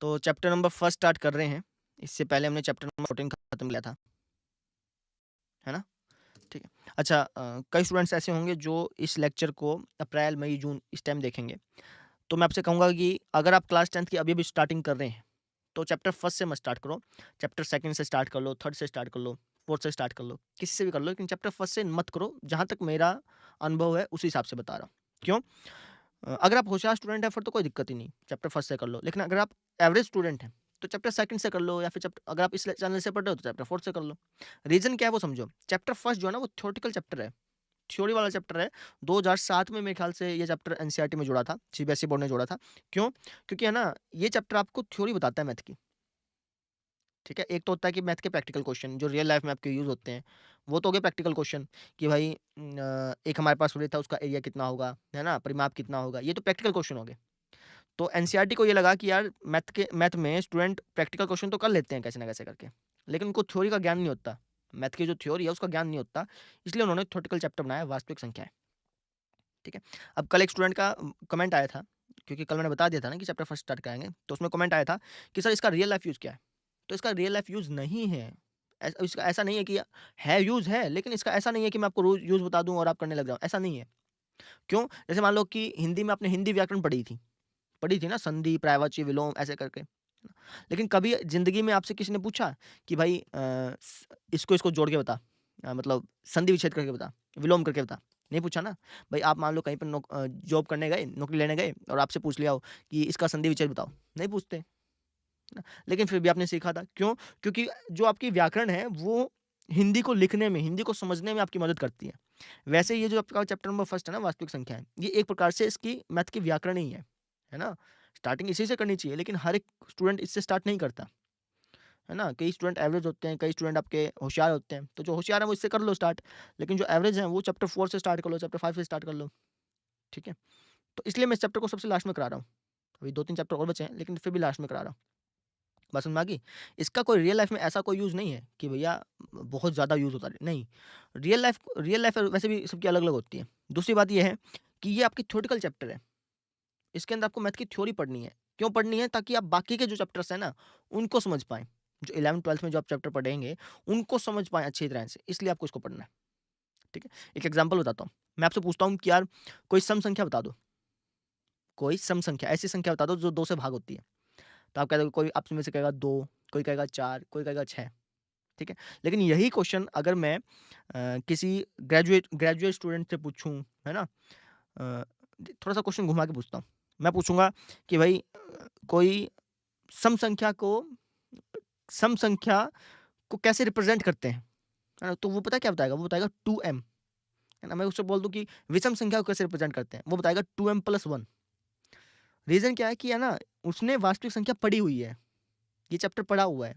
तो chapter number first start कर रहे हैं। इससे पहले हमने चैप्टर नंबर 14 खत्म किया था, है ना? ठीक है। अच्छा, कई स्टूडेंट्स ऐसे होंगे जो इस लेक्चर को अप्रैल, मई, जून इस टाइम देखेंगे। तो मैं आपसे कहूँगा कि अगर आप क्लास 10th की अभी-अभी स्टार्टिंग कर रहे हैं, तो चैप्टर फर्स्ट से मत स्टार्ट करो। चैप्टर सेकंड से स्टार्ट कर लो, थर्ड से स्टार्ट कर लो, फोर्थ से स्टार्ट कर लो, किसी से भी कर लो, लेकिन चैप्टर फर्स्ट से मत करो। जहाँ तक मेरा अनुभव है, उस हिसाब से बता रहा हूँ। क्यों? अगर आप होशियार स्टूडेंट हैं, फिर तो कोई दिक्कत ही नहीं, चैप्टर फर्स्ट से कर लो। लेकिन अगर आप एवरेज स्टूडेंट हैं, तो चैप्टर सेकंड से कर लो, या फिर चैप्टर अगर आप इस चैनल से पढ़ रहे हो, तो चैप्टर फोर्थ से कर लो। रीज़न क्या है वो समझो। चैप्टर फर्स्ट जो है ना, वो थ्योरेटिकल चैप्टर है, थ्योरी वाला चैप्टर है। 2007 में मेरे ख्याल से ये चैप्टर एनसीईआरटी में जोड़ा था, सीबीएसई बोर्ड ने जोड़ा था। क्यों? क्योंकि है ना, ये चैप्टर आपको थ्योरी बताता है मैथ की। ठीक है? एक तो होता है कि मैथ के प्रैक्टिकल क्वेश्चन जो रियल लाइफ में आपके यूज़ होते हैं, वो तो हो गए प्रैक्टिकल क्वेश्चन कि भाई एक हमारे पास वृत्त था, उसका एरिया कितना होगा, है ना? परिमाप कितना होगा, ये तो प्रैक्टिकल क्वेश्चन हो गए। तो एनसीईआरटी को ये लगा कि यार मैथ में स्टूडेंट प्रैक्टिकल क्वेश्चन तो कर लेते हैं कैसे ना कैसे करके, लेकिन उनको थ्योरी का ज्ञान नहीं होता। मैथ की जो थ्योरी है उसका ज्ञान नहीं होता, इसलिए उन्होंने थ्योरेटिकल चैप्टर बनाया वास्तविक संख्याएँ। ठीक है? अब कल एक स्टूडेंट का कमेंट आया था, क्योंकि कल मैंने बता दिया था ना कि चैप्टर फर्स्ट स्टार्ट कराएँगे, तो उसमें कमेंट आया था कि सर इसका रियल लाइफ यूज़ क्या है? तो इसका रियल लाइफ यूज़ नहीं है। इसका ऐसा नहीं है कि है, यूज़ है, लेकिन इसका ऐसा नहीं है कि मैं आपको रोज़ यूज़ बता दूँ और आप करने लग जाओ, ऐसा नहीं है। क्यों? जैसे मान लो कि हिंदी में आपने हिंदी व्याकरण पढ़ी थी ना, संधि, पर्यायवाची, विलोम ऐसे करके। लेकिन कभी ज़िंदगी में आपसे किसी ने पूछा कि भाई इसको जोड़ के बता, मतलब संधि विच्छेद करके बता, विलोम करके बता, नहीं पूछा ना। भाई आप मान लो कहीं पे जॉब करने गए, नौकरी लेने गए और आपसे पूछ लिया हो कि इसका संधि विच्छेद बताओ, नहीं पूछते, है ना? लेकिन फिर भी आपने सीखा था, क्यों? क्योंकि जो आपकी व्याकरण है वो हिंदी को लिखने में, हिंदी को समझने में आपकी मदद करती है। वैसे ये जो आपका चैप्टर नंबर फर्स्ट है ना, वास्तविक संख्याएँ, ये एक प्रकार से इसकी मैथ की व्याकरण ही है ना? स्टार्टिंग इसी से करनी चाहिए, लेकिन हर एक स्टूडेंट इससे स्टार्ट नहीं करता, है ना? कई स्टूडेंट एवरेज होते हैं, कई स्टूडेंट आपके होशियार होते हैं, तो जो होशियार है वो इससे कर लो स्टार्ट, लेकिन जो एवरेज हैं वो चैप्टर 4 से स्टार्ट कर लो, चैप्टर 5 से स्टार्ट कर लो, ठीक है? तो इसलिए मैं इस चैप्टर को सबसे लास्ट में करा रहा हूँ। अभी 2-3 चैप्टर और बचे हैं, लेकिन फिर भी लास्ट में करा रहा हूँ। बात समझ में आ गई? इसका कोई रियल लाइफ में ऐसा कोई यूज़ नहीं है कि भैया बहुत ज़्यादा यूज़ होता है, नहीं। रियल लाइफ वैसे भी सबकी अलग-अलग होती है। दूसरी बात ये है कि ये आपकी थ्योरेटिकल चैप्टर है। इसके अंदर आपको मैथ की थ्योरी पढ़नी है। क्यों पढ़नी है? ताकि आप बाकी के जो चैप्टर्स हैं ना, उनको समझ पाएँ। जो 11th-12th में जो आप चैप्टर पढ़ेंगे, उनको समझ पाएँ अच्छी तरह से, इसलिए आपको इसको पढ़ना है। ठीक है? एक एग्ज़ाम्पल बताता हूँ। मैं आपसे पूछता हूँ कि यार कोई सम संख्या बता दो। कोई सम संख्या, ऐसी संख्या बता दो जो 2 से भाग होती है। तो आप कह दोगे, कोई आप में से कहेगा 2, कोई कहेगा 4, कोई कहेगा 6, ठीक है? लेकिन यही क्वेश्चन अगर मैं किसी ग्रेजुएट स्टूडेंट से पूछूँ, है ना? अ, थोड़ा-सा क्वेश्चन घुमा के पूछता हूँ। मैं पूछूँगा कि भाई कोई सम संख्या को सम संख्या को कैसे रिप्रेज़ेंट करते हैं? है ना? तो वो पता है क्या बताएगा? वो बताएगा 2m, है ना? मैं उससे बोल दूँ कि विषम संख्या को कैसे रिप्रेज़ेंट करते हैं? वो बताएगा 2m + 1। रीज़न क्या है कि है ना, उसने वास्तविक संख्या पढ़ी हुई है। ये चैप्टर पढ़ा हुआ है।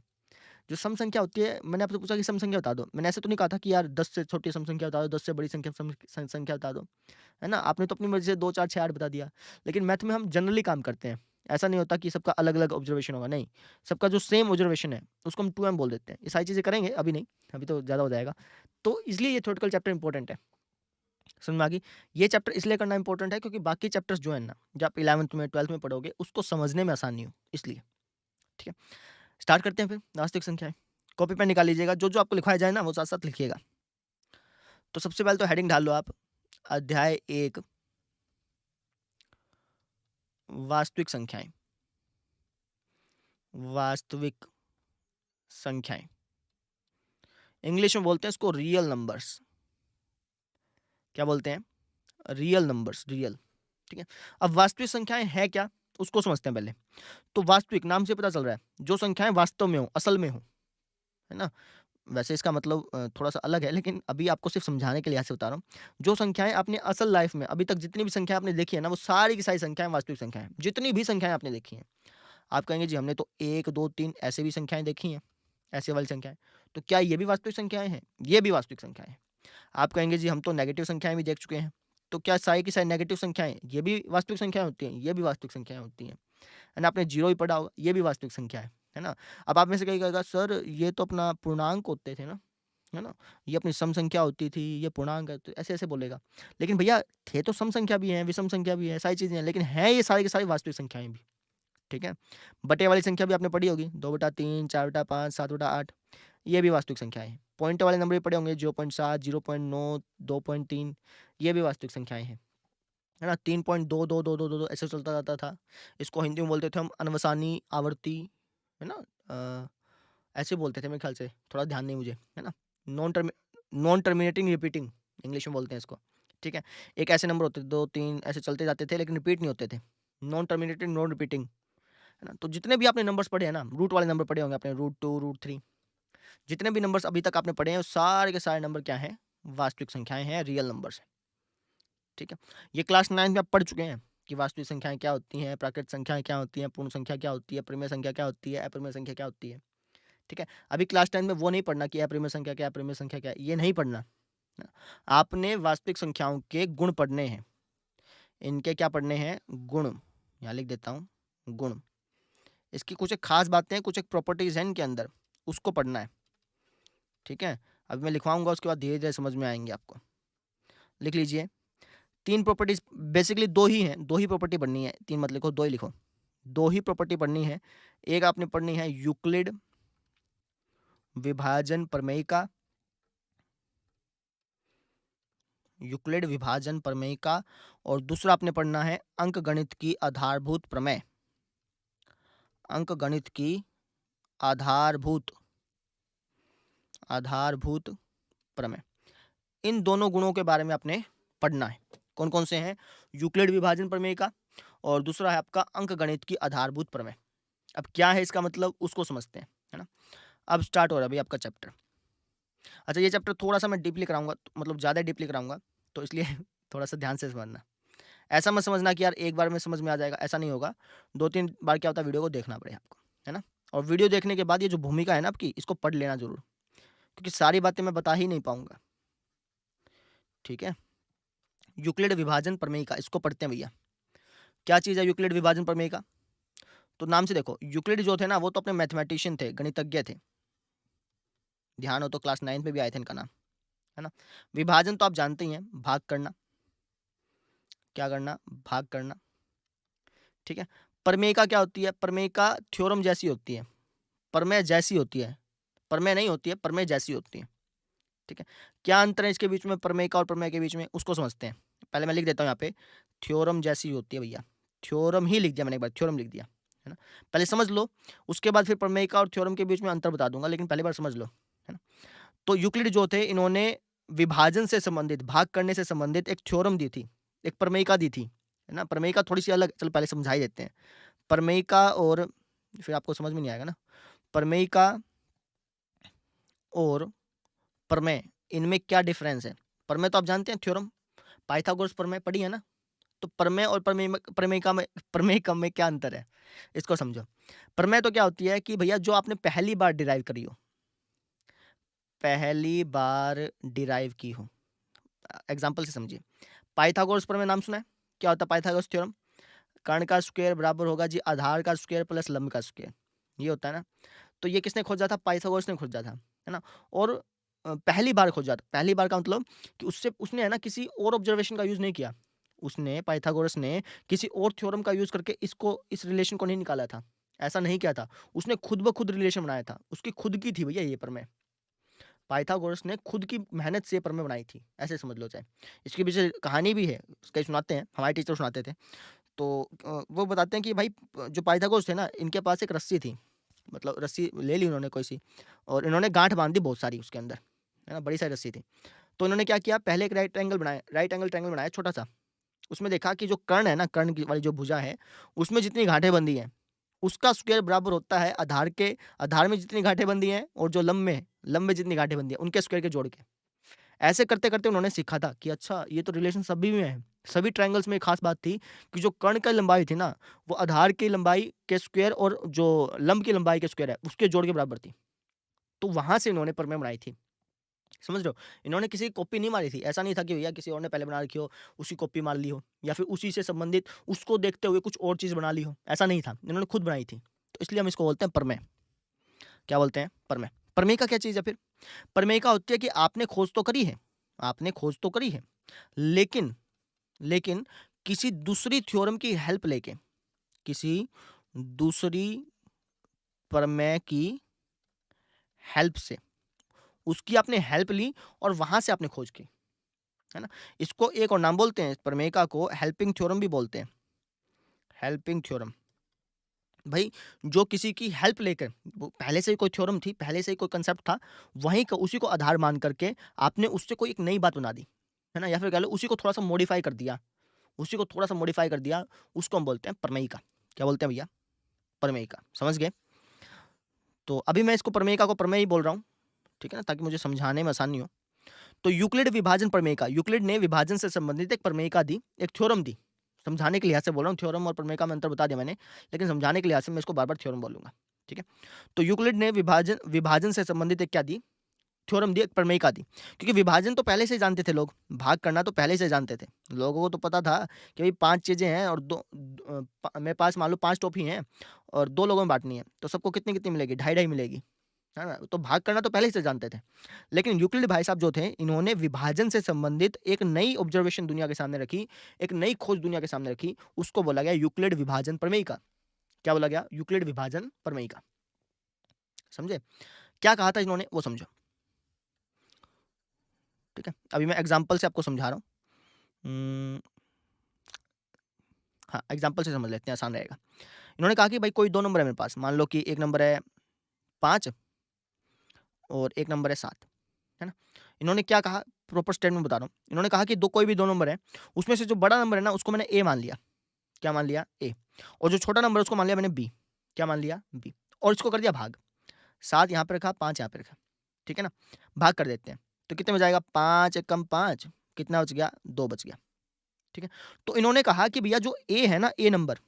जो सम संख्या होती है, मैंने आपसे पूछा कि सम संख्या बता दो। मैंने ऐसे तो नहीं कहा था कि यार 10 से छोटी सम संख्या बता दो, 10 से बड़ी संख्या बता दो। है ना? आपने तो अपनी मर्ज़ी से 2, 4, 6, 8 बता दिया। लेकिन मैथ में हम जनरली काम करते हैं। ऐसा नहीं होता कि सबका अलग-अलग ऑब्ज़र्वेशन होगा, नहीं। सबका जो सेम ऑब्ज़र्वेशन है, उसको हम 2m बोल देते हैं। ये सारी चीज़ें करेंगे, अभी नहीं, अभी तो ज़्यादा हो जाएगा। तो इसलिए ये थ्योरेटिकल चैप्टर इम्पोर्टेंट है। समझ में आ गई? ये चैप्टर इसलिए करना इम्पोर्टेंट है क्योंकि बाकी चैप्टर्स जो हैं ना, जो आप 11th में, 12th में पढ़ोगे, उसको समझने में आसानी हो, इसलिए। ठीक है? स्टार्ट करते हैं फिर वास्तविक संख्याएँ। कॉपी पेन निकाल लीजिएगा, जो-जो आपको लिखवाया जाए ना, वो साथ-साथ लिखिएगा। तो सबसे पहले तो हेडिंग डाल लो आप, अध्याय 1 वास्तविक संख्याएँ। वास्तविक संख्याएँ। इंग्लिश में बोलते हैं इसको रियल नंबर्स। क्या बोलते हैं? Real numbers, real. ठीक है? अब वास्तविक संख्याएँ हैं क्या? उसको समझते हैं पहले। तो वास्तविक नाम से पता चल रहा है, जो संख्याएँ वास्तव में हों, असल में हों, है ना? वैसे इसका मतलब थोड़ा-सा अलग है, लेकिन अभी आपको सिर्फ़ समझाने के लिहाज़ से बता रहा हूँ। जो संख्याएँ आपने असल लाइफ़ में अभी तक जितनी भी संख्या आपने देखी है ना, वो सारी की सारी संख्याएँ वास्तविक संख्याएँ हैं। जितनी भी संख्याएँ आपने देखी हैं। आप कहेंगे जी हमने तो 1, 2, 3 ऐसे भी संख्याएँ देखी हैं, ऐसे वाली संख्याएँ। तो क्या ये भी वास्तविक संख्याएँ हैं? ये भी वास्तविक संख्याएँ हैं। आप कहेंगे जी हम तो नेगेटिव संख्याएँ भी देख चुके हैं। तो क्या सारी की सारी नेगेटिव संख्याएँ, ये भी वास्तविक संख्याएँ होती हैं? ये भी वास्तविक संख्याएँ होती हैं। है ना? आपने ज़ीरो ही पढ़ा होगा, ये भी वास्तविक संख्या है ना? अब आप में से कोई कहेगा सर ये तो अपना पूर्णांक होते थे ना, है ना? ये अपनी सम संख्या होती थी, ये पूर्णांक है, तो ऐसे-ऐसे बोलेगा। लेकिन भैया थे तो सम संख्या भी हैं, विषम संख्या भी है, सारी चीज़ें हैं, लेकिन हैं ये सारी की सारी वास्तविक संख्याएँ भी। ठीक है। बटे वाली संख्या भी आपने पढ़ी होगी, 2/3, 4/5, 7/8, ये भी वास्तविक संख्याएं हैं। पॉइंट वाले नंबर भी पढ़े होंगे, 0.7, 0.9, 2.3, ये भी वास्तविक संख्याएं हैं, है ना। 3.22222 ऐसे चलता जाता था। इसको हिंदी में बोलते थे हम अनवसानी आवर्ती, है ना। ऐसे बोलते थे मेरे ख्याल से, थोड़ा ध्यान नहीं मुझे, है ना। नॉन टर्मिनेटिंग रिपीटिंग इंग्लिश में बोलते हैं इसको, ठीक है। एक ऐसे नंबर होते थे 2, 3 ऐसे चलते जाते थे, लेकिन रिपीट नहीं होते थे। नॉन टर्मिनेटिंग, नॉन रिपीटिंग, है ना। तो जितने भी आपने नंबर्स पढ़े हैं ना, रूट वाले नंबर पढ़े होंगे आपने, √2, √3, जितने भी नंबर्स अभी तक आपने पढ़े हैं, वो सारे के सारे नंबर क्या हैं? वास्तविक संख्याएं हैं, रियल नंबर्स हैं, ठीक है। ये क्लास 9 में आप पढ़ चुके हैं कि वास्तविक संख्याएं क्या होती हैं, प्राकृत संख्याएं क्या होती हैं, पूर्ण संख्या क्या होती है, परिमेय संख्या क्या होती है, अपरिमेय संख्या क्या होती है, ठीक है। अभी क्लास 10 में वो नहीं पढ़ना कि अपरिमेय संख्या क्या है, परिमेय संख्या क्या है, ये नहीं पढ़ना। आपने वास्तविक संख्याओं के गुण पढ़ने हैं। इनके क्या पढ़ने हैं? गुण। यहाँ लिख देता हूँ, गुण। इसकी कुछ एक खास बातें हैं, कुछ एक प्रॉपर्टीज हैं इनके अंदर, उसको पढ़ना है, ठीक है। अभी मैं लिखवाऊंगा, उसके बाद धीरे धीरे समझ में आएंगे आपको। लिख लीजिए, 3 प्रॉपर्टीज, बेसिकली 2 ही हैं, 2 ही प्रॉपर्टी पढ़नी है, 3 मत लिखो, 2 ही लिखो। 2 ही प्रॉपर्टी पढ़नी है। एक आपने पढ़नी है यूक्लिड विभाजन प्रमेयिका, यूक्लिड विभाजन प्रमेयिका, और दूसरा आपने पढ़ना है अंकगणित की आधारभूत प्रमेय, अंकगणित की आधारभूत प्रमेय। इन दोनों गुणों के बारे में आपने पढ़ना है। कौन कौन से हैं? यूक्लिड विभाजन प्रमेय का, और दूसरा है आपका अंकगणित की आधारभूत प्रमेय। अब क्या है इसका मतलब, उसको समझते हैं, है ना। अब स्टार्ट हो रहा है अभी आपका चैप्टर। अच्छा, ये चैप्टर थोड़ा सा मैं डीपली कराऊंगा, मतलब ज़्यादा डीपली कराऊंगा, तो इसलिए थोड़ा सा ध्यान से समझना। ऐसा मत समझना कि यार एक बार में समझ में आ जाएगा, ऐसा नहीं होगा। 2-3 बार क्या होता है, वीडियो को देखना पड़ेगा आपको, है ना। और वीडियो देखने के बाद ये जो भूमिका है ना आपकी, इसको पढ़ लेना जरूर, क्योंकि सारी बातें मैं बता ही नहीं पाऊंगा, ठीक है। यूक्लिड विभाजन प्रमेयिका, इसको पढ़ते हैं भैया। क्या चीज़ है यूक्लिड विभाजन प्रमेयिका? तो नाम से देखो, यूक्लिड जो थे ना, वो तो अपने मैथमेटिशियन थे, गणितज्ञ थे। ध्यान हो तो क्लास 9 में भी आए थे इनका नाम, है ना। विभाजन तो आप जानते ही हैं, भाग करना। क्या करना? भाग करना, ठीक है। प्रमेयिका क्या होती है? प्रमेयिका थ्योरम जैसी होती है, प्रमेय जैसी होती है, प्रमेय नहीं होती है, प्रमेय जैसी होती है, ठीक है। क्या अंतर है इसके बीच में, प्रमेयिका और प्रमेय के बीच में, उसको समझते हैं। पहले मैं लिख देता हूँ यहाँ पे, थ्योरम जैसी होती है भैया, थ्योरम ही लिख दिया मैंने, एक बार थ्योरम लिख दिया, है ना। पहले समझ लो, उसके बाद फिर प्रमेयिका और थ्योरम के बीच में अंतर बता दूंगा, लेकिन पहली बार समझ लो, है ना। तो यूक्लिड जो थे, इन्होंने विभाजन से संबंधित, भाग करने से संबंधित एक थ्योरम दी थी, एक प्रमेयिका दी थी, है ना। प्रमेयिका थोड़ी सी अलग, चलो पहले समझा ही देते हैं। प्रमेयिका और, फिर आपको समझ में नहीं आएगा ना, प्रमेयिका और प्रमेय, इनमें क्या डिफरेंस है। प्रमेय तो आप जानते हैं, थ्योरम, पाइथागोरस प्रमेय पढ़ी है ना। तो प्रमेय और प्रमेयिका में क्या अंतर है, इसको समझो। प्रमेय तो क्या होती है कि भैया जो आपने पहली बार डिराइव करी हो, पहली बार डिराइव की हो। एग्जाम्पल से समझिए, पाइथागोरस प्रमेय नाम सुना है? क्या होता है पाइथागोरस थ्योरम? कर्ण का स्क्वायर बराबर होगा जी आधार का स्क्वायर प्लस लंब का स्क्वायर, ये होता है ना। तो ये किसने खोजा था? पाइथागोरस ने खोजा था, है ना। और पहली बार खोजा था। पहली बार का मतलब कि उससे उसने, है ना, किसी और ऑब्जर्वेशन का यूज नहीं किया। उसने, पाइथागोरस ने किसी और थ्योरम का यूज करके इसको, इस रिलेशन को नहीं निकाला था, ऐसा नहीं किया था। उसने खुद ब खुद रिलेशन बनाया था, उसकी खुद की थी भैया ये प्रमेय। पाइथागोरस ने खुद की मेहनत से प्रमेय बनाई थी, ऐसे समझ लो चाहे। इसके पीछे कहानी भी है, कई सुनाते हैं, हमारे टीचर सुनाते थे। तो वो बताते हैं कि भाई जो पाइथागोरस थे ना, इनके पास एक रस्सी थी, मतलब रस्सी ले ली उन्होंने कोई सी, और इन्होंने गांठ बांध दी बहुत सारी उसके अंदर, है ना, बड़ी सारी रस्सी थी। तो इन्होंने क्या किया, पहले एक राइट एंगल बनाया, राइट एंगल ट्रायंगल बनाया छोटा सा। उसमें देखा कि जो कर्ण है ना, कर्ण की वाली जो भुजा है, उसमें जितनी गांठें बंधी हैं, उसका स्क्वायर बराबर होता है आधार के, आधार में जितनी गांठें बंधी हैं, और जो लंब में जितनी गांठें बंधी हैं, उनके स्क्वायर के जोड़ के। ऐसे करते करते उन्होंने सीखा था कि अच्छा ये तो रिलेशन सभी में है। सभी ट्रायंगल्स में एक खास बात थी कि जो कर्ण की लंबाई थी ना, वो आधार की लंबाई के स्क्वायर और जो लंब की लंबाई के स्क्वायर है, उसके जोड़ के बराबर थी। तो वहां से इन्होंने प्रमेय बनाई थी, समझ रहे हो। इन्होंने किसी की कॉपी नहीं मारी थी, ऐसा नहीं था कि भैया किसी और ने पहले बना रखी हो, उसकी कॉपी मार ली हो, या फिर उसी से संबंधित उसको देखते हुए कुछ और चीज बना ली हो, ऐसा नहीं था। इन्होंने खुद बनाई थी, तो इसलिए हम इसको बोलते हैं प्रमेय। क्या बोलते हैं? प्रमेय। प्रमेय का क्या चीज है फिर? प्रमेय का होती है कि आपने खोज तो करी है, आपने खोज तो करी है, लेकिन लेकिन किसी दूसरी थ्योरम की हेल्प लेके, किसी दूसरी प्रमेय की हेल्प से, उसकी आपने हेल्प ली और वहां से आपने खोज की, है ना। इसको एक और नाम बोलते हैं, प्रमेयिका को हेल्पिंग थ्योरम भी बोलते हैं, हेल्पिंग थ्योरम। भाई जो किसी की हेल्प लेकर, वो पहले से ही कोई थ्योरम थी, पहले से ही कोई कंसेप्ट था, वहीं का उसी को आधार मान करके आपने उससे कोई एक नई बात बना दी, है ना, या फिर कह लो उसी को थोड़ा सा मॉडिफाई कर दिया, उसी को थोड़ा सा मॉडिफाई कर दिया, उसको हम बोलते हैं प्रमेयिका। क्या बोलते हैं भैया? प्रमेयिका। समझ गए? तो अभी मैं इसको प्रमेयिका को प्रमेय ही बोल रहा हूँ, ठीक है ना, ताकि मुझे समझाने में आसानी हो। तो यूक्लिड विभाजन प्रमेयिका, यूक्लिड ने विभाजन से संबंधित एक प्रमेयिका दी, एक थ्योरम दी। समझाने के लिहाज से बोल रहा हूँ, थ्योरम और प्रमेयिका में अंतर बता दिया मैंने, लेकिन समझाने के लिहाज से मैं इसको बार बार थ्योरम बोलूंगा, ठीक है। तो यूक्लिड ने विभाजन विभाजन से संबंधित एक क्या दी, थ्योरम दी, एक प्रमेयिका दी। क्योंकि विभाजन तो पहले से ही जानते थे लोग, भाग करना तो पहले से जानते थे लोगों को, तो पता था कि भाई 5 चीजें हैं और मेरे पास मान लो 5 टॉफी हैं और 2 लोगों में बांटनी है, तो सबको कितनी कितनी मिलेगी, ढाई ढाई मिलेगी, है ना। तो भाग करना तो पहले से जानते थे। लेकिन यूक्लिड भाई साहब जो थे, इन्होंने विभाजन से संबंधित एक नई ऑब्जर्वेशन दुनिया के सामने रखी, एक नई खोज दुनिया के सामने रखी, उसको बोला गया यूक्लिड विभाजन प्रमेयिका। क्या बोला गया? यूक्लिड विभाजन प्रमेयिका। समझे? क्या कहा था इन्होंने, वो समझो, ठीक है। अभी मैं एग्जाम्पल से आपको समझा रहा हूँ। हाँ, एग्जाम्पल से समझ लेते हैं, आसान रहेगा। इन्होंने कहा कि भाई कोई 2 नंबर है मेरे पास, मान लो कि एक नंबर है 5 और एक नंबर है 7, है ना। इन्होंने क्या कहा, प्रॉपर स्टेटमेंट बता रहा हूँ। इन्होंने कहा कि कोई भी 2 नंबर है, उसमें से जो बड़ा नंबर है ना, उसको मैंने ए मान लिया। क्या मान लिया? ए। और जो छोटा नंबर है उसको मान लिया मैंने बी। क्या मान लिया? बी। और इसको कर दिया भाग, 7 यहाँ पे रखा, 5 यहाँ पे रखा, ठीक है ना। भाग कर देते हैं, तो कितने में जाएगा? 5 एकम 5, कितना बच गया? 2 बच गया, ठीक है। तो इन्होंने कहा कि भैया जो ए है ना, ए नंबर,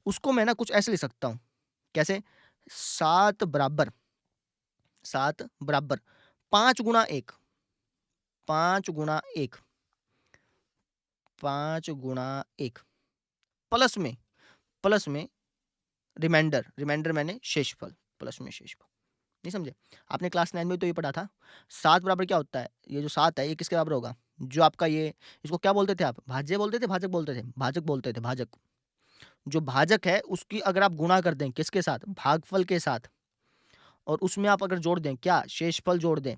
उसको मैं ना कुछ ऐसे लिख सकता हूँ। कैसे? 7 बराबर 5 गुणा 1, 5 गुणा 1, 5 गुणा 1, प्लस में रिमाइंडर, रिमाइंडर मैंने शेषफल, प्लस में शेषफल। नहीं समझे? आपने क्लास 9 में तो ये पढ़ा था, 7 बराबर क्या होता है? ये जो 7 है, ये किसके बराबर होगा? जो आपका ये, इसको क्या बोलते थे आप? भाज्य बोलते थे, भाजक बोलते थे? भाजक बोलते थे, भाजक। जो भाजक है, उसकी अगर आप गुणा कर दें, किसके साथ? भागफल के साथ, और उसमें आप अगर जोड़ दें, क्या? शेषफल जोड़ दें।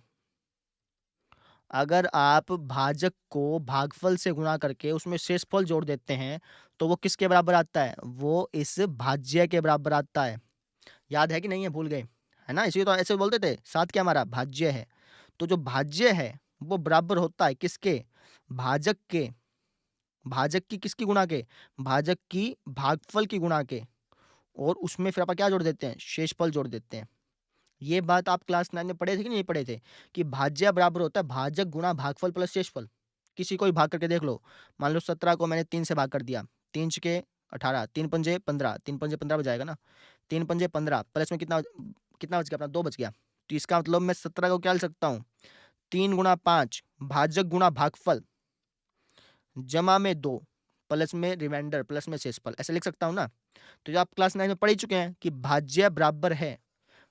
अगर आप भाजक को भागफल से गुणा करके उसमें शेषफल जोड़ देते हैं, तो वो किसके बराबर आता है? वो इस भाज्य के बराबर आता है। याद है कि नहीं है? भूल गए, है ना? इसलिए तो ऐसे बोलते थे, 7 क्या हमारा? भाज्य है। तो जो भाज्य है, वो बराबर होता है किसके? भाजक के। भाजक की किसकी गुणा के? भाजक की भागफल की गुणा के। और उसमें फिर आप क्या जोड़ देते हैं? शेषफल जोड़ देते हैं। ये बात आप क्लास 9 में पढ़े थे कि नहीं पढ़े थे? कि भाज्य बराबर होता है भाजक गुणा भागफल प्लस शेषफल। किसी को भी भाग करके देख लो। मान लो 17 को मैंने 3 से भाग कर दिया, 3 छके 18, 3 पंजे 15, 3 पंजे 15 बच ना, 3 पंजे 15 प्लस में कितना कितना बच गया अपना? 2 बच गया। तो इसका मतलब मैं 17 को क्या लिख सकता हूँ? 3 गुणा 5 भाजक गुणा भागफल जमा में 2 प्लस में रिमाइंडर प्लस में शेषफल, ऐसे लिख सकता हूँ ना। तो जो आप क्लास 9 में पढ़ ही चुके हैं कि भाज्य बराबर है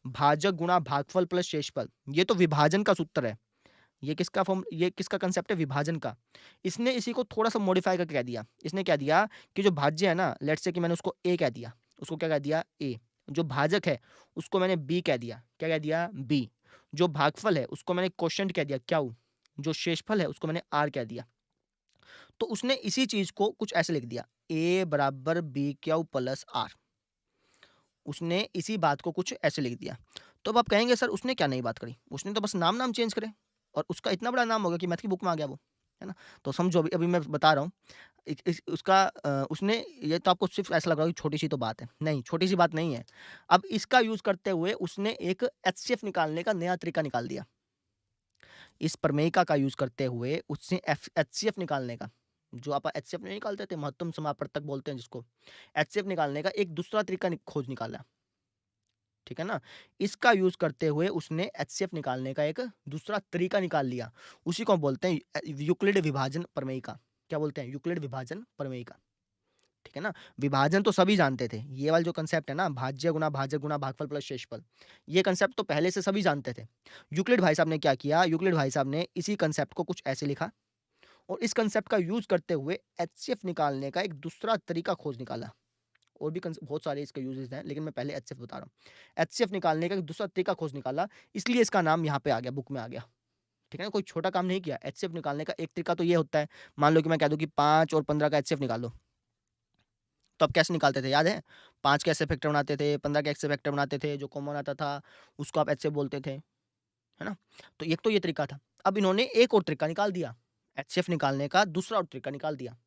भाजक गुणा भागफल प्लस शेषफल। ये तो विभाजन का सूत्र है। ये किसका फॉर्म, ये किसका कंसेप्ट है? विभाजन का। इसने इसी को थोड़ा सा मॉडिफाई करके कह दिया। इसने क्या दिया कि जो भाज्य है ना, लेट्स से कि मैंने उसको ए कह दिया, उसको क्या कह दिया? ए। जो भाजक है उसको मैंने बी कह दिया। क्या कह दिया? बी। जो भागफल है उसको मैंने क्वोशंट कह दिया, क्यू। जो शेषफल है उसको मैंने आर कह दिया। तो उसने इसी चीज को कुछ ऐसे लिख दिया, ए बराबर बी क्यू प्लस आर। उसने इसी बात को कुछ ऐसे लिख दिया। तो अब आप कहेंगे सर उसने क्या नई बात करी? उसने तो बस नाम चेंज करे और उसका इतना बड़ा नाम हो गया कि मैथ की बुक में आ गया वो, है ना। तो समझो, अभी अभी मैं बता रहा हूँ उसका उसने, ये तो आपको सिर्फ ऐसा लग रहा है कि छोटी सी तो बात है, नहीं छोटी सी बात नहीं है। अब इसका यूज करते हुए उसने एक एचसीएफ निकालने का नया तरीका निकाल दिया। इस प्रमेयिका का यूज करते हुए उसने एचसीएफ निकालने का, जो आप एचसीएफ नहीं निकालते थे, महत्तम समापवर्तक बोलते हैं जिसको, एचसीएफ निकालने का एक दूसरा तरीका खोज निकाला, ठीक है ना। इसका यूज करते हुए उसने एचसीएफ निकालने का एक दूसरा तरीका निकाल लिया। उसी को बोलते हैं यूक्लिड विभाजन प्रमेयिका। क्या बोलते हैं? यूक्लिड विभाजन प्रमेयिका, ठीक है ना। विभाजन तो सभी जानते थे, ये वाला जो कंसेप्ट है ना, भाज्य गुणा भाजक गुणा भागफल प्लस शेषफल, ये कंसेप्ट तो पहले से सभी जानते थे। यूक्लिड भाई साहब ने क्या किया? यूक्लिड भाई साहब ने इसी कंसेप्ट को कुछ ऐसे लिखा और इस कंसेप्ट का यूज करते हुए एचसीएफ निकालने का एक दूसरा तरीका खोज निकाला। और भी बहुत सारे इसके यूजेस हैं, लेकिन मैं पहले एचसीएफ बता रहा हूँ। एचसीएफ निकालने का एक दूसरा तरीका खोज निकाला, इसलिए इसका नाम यहाँ पे आ गया, बुक में आ गया। ठीक है ना, कोई छोटा काम नहीं किया। एचसीएफ निकालने का एक तरीका तो ये होता है, मान लो कि मैं कह दूं कि 5 और 15 का एचसीएफ निकालो, तो अब कैसे निकालते थे याद है? 5 के ऐसे फैक्टर बनाते थे, 15 के ऐसे फैक्टर बनाते थे, जो कॉमन आता था उसको आप एचसीएफ बोलते थे, है ना? तो एक तो ये तरीका था। अब इन्होंने एक और तरीका निकाल दिया, एचसीएफ निकालने का दूसरा और तरीका निकाल दिया।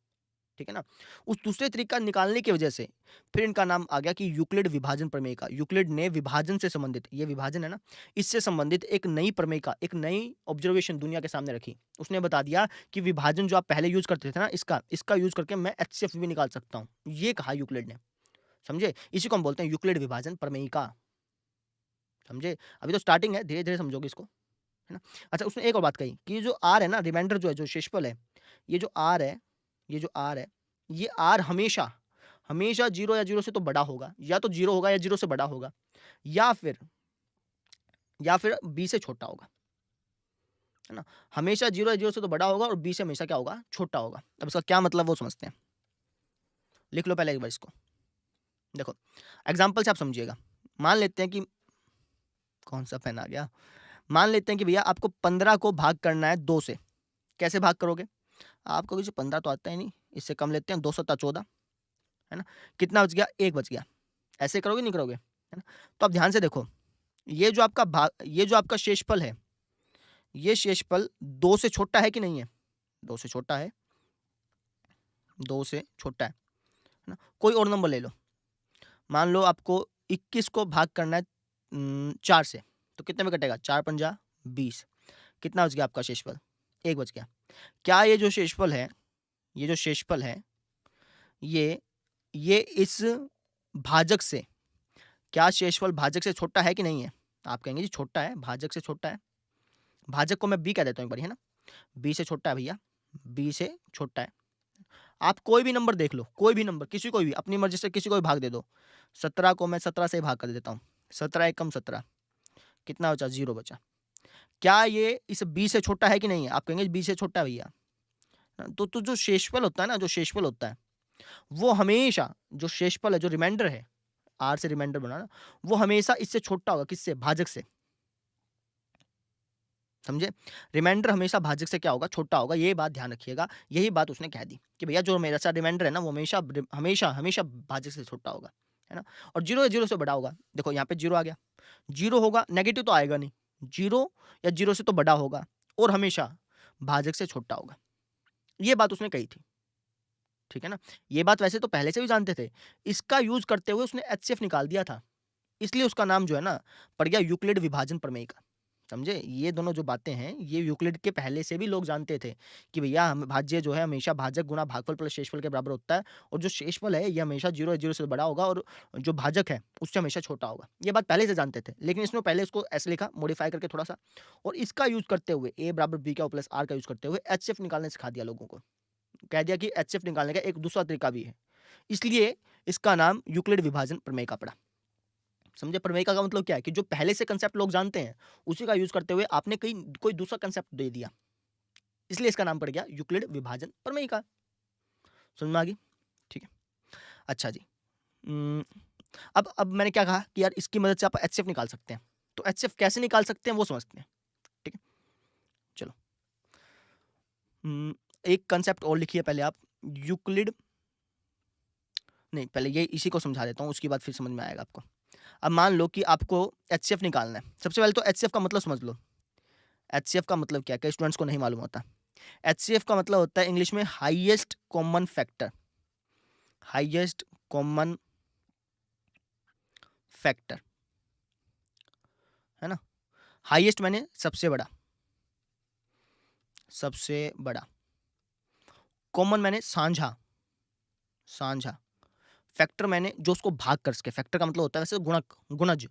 ठीक है ना? उस दूसरे तरीका निकालने की वजह से फिर इनका नाम आ गया कि यूक्लिड विभाजन प्रमेय का। यूक्लिड ने विभाजन से संबंधित, ये विभाजन है ना, इससे संबंधित एक नई प्रमेय का, एक नई ऑब्जर्वेशन दुनिया के सामने रखी। उसने बता दिया कि विभाजन जो आप पहले यूज करते थे ना, इसका यूज करके मैं एचसीएफ भी निकाल सकता हूँ। ये कहा यूक्लिड ने, समझे? इसी को हम बोलते हैं यूक्लिड विभाजन प्रमेय का, समझे? अभी तो स्टार्टिंग है, धीरे धीरे समझोगे इसको, है ना? अच्छा, उसने एक और बात कही कि जो आर है ना, रिमाइंडर जो है, जो शेषफल है, ये जो आर है, ये आर हमेशा हमेशा 0 या 0 से तो बड़ा होगा, या तो 0 होगा या 0 से बड़ा होगा, या फिर बी से छोटा होगा, है ना? हमेशा 0 या 0 से तो बड़ा होगा और बी से हमेशा क्या होगा? छोटा होगा। अब इसका क्या मतलब वो समझते हैं, लिख लो पहले एक बार इसको। देखो एग्जाम्पल से आप समझिएगा। मान लेते हैं कि, कौन सा पेन आ गया, मान लेते हैं कि भैया आपको 15 को भाग करना है 2 से। कैसे भाग करोगे? आप कहोगे 15 तो आता ही नहीं, इससे कम लेते हैं, 2 सत्ता 14, है ना? कितना बच गया? 1 बच गया। ऐसे करोगे नहीं करोगे, है ना? तो आप ध्यान से देखो, ये जो आपका शेषफल है, ये शेषफल 2 से छोटा है कि नहीं है? 2 से छोटा है, 2 से छोटा है ना? कोई और नंबर ले लो, मान लो आपको 21 को भाग करना है 4 से, तो कितने में कटेगा? 4 पंजा 20, कितना बच गया आपका शेषफल? 1 बच गया। क्या ये जो शेषफल है, ये इस भाजक से, क्या शेषफल भाजक से छोटा है कि नहीं है? आप कहेंगे जी छोटा है, भाजक से छोटा है। भाजक को मैं बी कह देता हूँ एक बार, है ना? बी से छोटा है भैया, बी से छोटा है। आप कोई भी नंबर देख लो, कोई भी नंबर, किसी को भी, अपनी मर्जी से किसी को भी भाग दे दो। 17 को मैं 17 से भाग कर देता हूँ, 17 एकम 17, कितना बचा? 0 बचा। क्या ये इस बी से छोटा है कि नहीं है? आप कहेंगे बी से छोटा है भैया। तो जो शेषफल होता है ना, जो शेषफल होता है, वो हमेशा, जो शेषफल है, जो रिमाइंडर है, आर से रिमाइंडर बनाना, वो हमेशा इससे छोटा होगा। किससे? भाजक से, समझे? रिमाइंडर हमेशा भाजक से क्या होगा? छोटा होगा। ये बात ध्यान रखिएगा। यही बात उसने कह दी कि भैया जो मेरा सा रिमाइंडर है ना, वो हमेशा हमेशा हमेशा भाजक से छोटा होगा, है ना? और 0 या 0 से बड़ा होगा। देखो यहाँ पे 0 आ गया, 0 होगा, नेगेटिव तो आएगा नहीं, 0 या 0 से तो बड़ा होगा और हमेशा भाजक से छोटा होगा। ये बात उसने कही थी, ठीक है ना? ये बात वैसे तो पहले से भी जानते थे, इसका यूज करते हुए उसने एचसीएफ निकाल दिया था, इसलिए उसका नाम जो है ना पड़ गया यूक्लिड विभाजन प्रमेय का, समझे? ये दोनों जो बातें हैं, ये यूक्लिड के पहले से भी लोग जानते थे कि भैया हम भाज्य जो है हमेशा भाजक गुना भागफल प्लस शेषफल के बराबर होता है, और जो शेषफल है ये हमेशा 0 या 0 से बड़ा होगा और जो भाजक है उससे हमेशा छोटा होगा। ये बात पहले से जानते थे, लेकिन इसने पहले इसको ऐसे लिखा, मॉडिफाई करके थोड़ा सा, और इसका यूज करते हुए ए बराबर बी का प्लस आर का यूज करते हुए एचसीएफ निकालने सिखा दिया लोगों को। कह दिया कि एचसीएफ निकालने का एक दूसरा तरीका भी है, इसलिए इसका नाम यूक्लिड विभाजन प्रमेय का पड़ा। समझे? प्रमेय का मतलब क्या है कि जो पहले से कंसेप्ट लोग जानते हैं उसी का यूज करते हुए आपने कोई दूसरा कंसेप्ट दे दिया, इसलिए इसका नाम पड़ गया यूक्लिड विभाजन प्रमेय का। समझ में आ गई? ठीक है। अच्छा जी, अब मैंने क्या कहा कि यार इसकी मदद से आप एचसीएफ निकाल सकते हैं, तो एचसीएफ कैसे निकाल सकते हैं वो समझते हैं। ठीक है, चलो एक कंसेप्ट और लिखिए पहले आप, यूक्लिड, नहीं पहले ये इसी को समझा देता हूँ, उसके बाद फिर समझ में आएगा आपको। अब मान लो कि आपको एचसीएफ निकालना है। सबसे पहले तो एचसीएफ का मतलब समझ लो। एचसीएफ का मतलब क्या है, कई स्टूडेंट्स को नहीं मालूम होता। एचसीएफ का मतलब होता है इंग्लिश में highest common factor, highest common factor, है ना? हाईएस्ट मैंने सबसे बड़ा, सबसे बड़ा, कॉमन मैंने साझा, साझा, फैक्टर मैंने जो उसको भाग कर सके। फैक्टर का मतलब होता है वैसे गुणक, गुणज,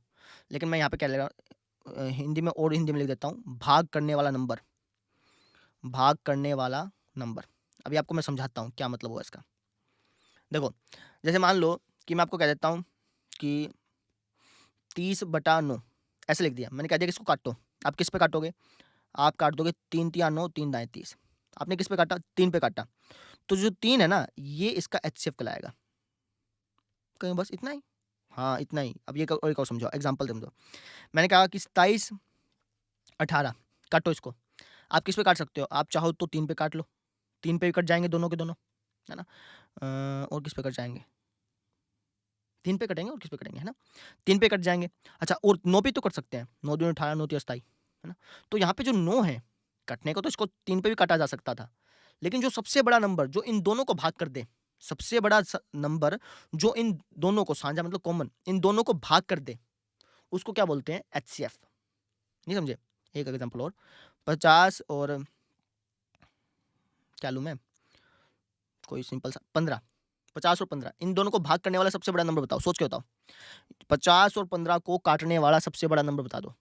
लेकिन मैं यहाँ पे क्या ले रहा हूँ हिंदी में, और हिंदी में लिख देता हूँ, भाग करने वाला नंबर, भाग करने वाला नंबर। अभी आपको मैं समझाता हूँ क्या मतलब हुआ इसका। देखो जैसे मान लो कि मैं आपको कह देता हूँ कि 30/9, ऐसे लिख दिया मैंने, कह दिया कि इसको काटो। आप किस पे काटोगे? आप काट दोगे 3 तिया 9, 3 दाएं 30। आपने किस पे काटा? 3 पे काटा। तो जो 3 है ना, ये इसका एचसीएफ कहलाएगा। कहीं बस इतना ही? हाँ, इतना ही। अब ये और एक और समझाओ, एग्ज़ाम्पल समझो। मैंने कहा कि 27, 18 काटो इसको। आप किस पे काट सकते हो? आप चाहो तो 3 पे काट लो। 3 पे भी कट जाएँगे दोनों के दोनों, है ना? और किस पे कट जाएँगे? 3 पे कटेंगे और किस पे कटेंगे, है ना? 3 पे कट जाएँगे। अच्छा, और 9 पे तो कट सकते हैं। 9 दूनी 18, 9 तिया 27, है ना? तो यहाँ पे जो 9 है, कटने को तो इसको 3 पे भी काटा जा सकता था। लेकिन जो सबसे बड़ा नंबर जो इन दोनों को भाग कर दे, सबसे बड़ा नंबर जो इन दोनों को, साझा मतलब कॉमन, इन दोनों को भाग कर दे, उसको क्या बोलते हैं? एचसीएफ। नहीं समझे? एक एग्जांपल और, 50 और क्या लूँ मैं? कोई सिंपल सा 15, 50 और 15 इन दोनों को भाग करने वाला सबसे बड़ा नंबर बताओ, सोच के बताओ। 50 और 15 को काटने वाला सबसे बड़ा नंबर बता दो।